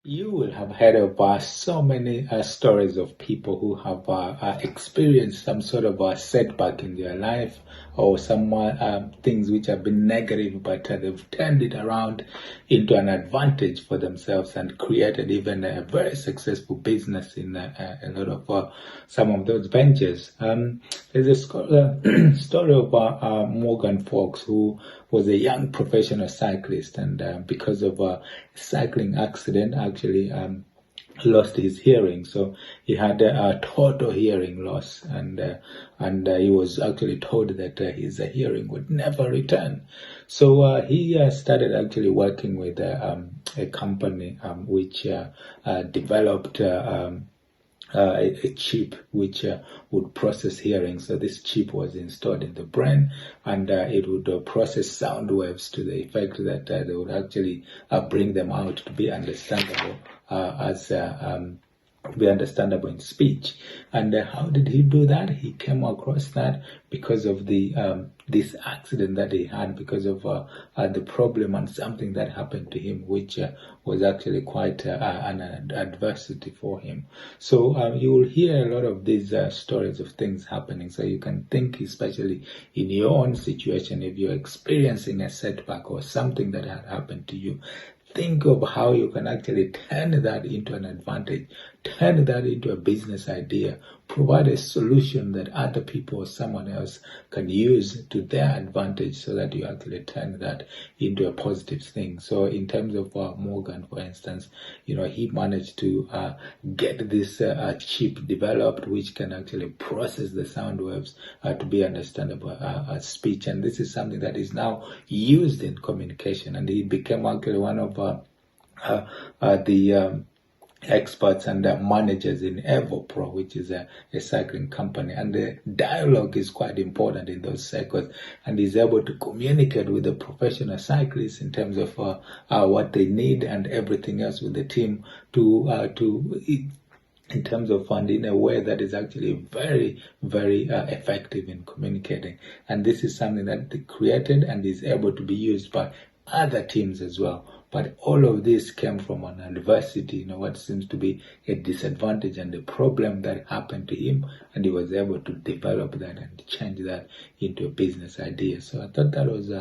You will have heard of so many stories of people who have experienced some sort of setback in their life or some things which have been negative, but they've turned it around into an advantage for themselves and created even a very successful business in a lot of some of those ventures. There's a story of Morgan Fox, who was a young professional cyclist, and because of a cycling accident, actually lost his hearing. So he had a total hearing loss, and he was actually told that his hearing would never return. So he started actually working with a company which developed a chip which would process hearing. So this chip was installed in the brain, and it would process sound waves to the effect that they would actually bring them out to be understandable as be understandable in speech. And how did he do that? He came across that because of the this accident that he had, because of the problem and something that happened to him, which was actually quite an adversity for him. So you will hear a lot of these stories of things happening. So you can think, especially in your own situation, if you're experiencing a setback or something that had happened to you, think of how you can actually turn that into an advantage, turn that into a business idea, provide a solution that other people or someone else can use to their advantage, so that you actually turn that into a positive thing. So in terms of Morgan, for instance, he managed to get this chip developed which can actually process the sound waves to be understandable as speech. And this is something that is now used in communication, and he became actually one of the experts and managers in EvoPro, which is a cycling company. And the dialogue is quite important in those circles, and is able to communicate with the professional cyclists in terms of what they need and everything else with the team in terms of funding, in a way that is actually very, very effective in communicating. And this is something that they created and is able to be used by other teams as well. But all of this came from an adversity, what seems to be a disadvantage and a problem that happened to him, and he was able to develop that and change that into a business idea. So I thought that was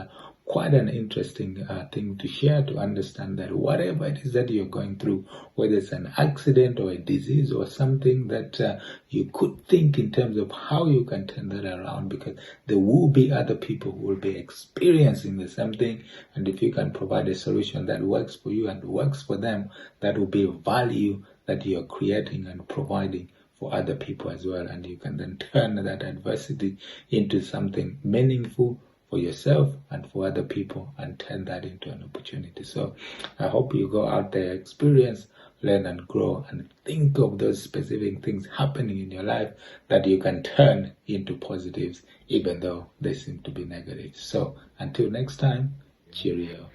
quite an interesting thing to share, to understand that whatever it is that you're going through, whether it's an accident or a disease or something, that you could think in terms of how you can turn that around, because there will be other people who will be experiencing the same thing. And if you can provide a solution that works for you and works for them, that will be value that you're creating and providing for other people as well. And you can then turn that adversity into something meaningful for yourself and for other people, and turn that into an opportunity. So I hope you go out there, experience, learn and grow, and think of those specific things happening in your life that you can turn into positives, even though they seem to be negative. So until next time, cheerio.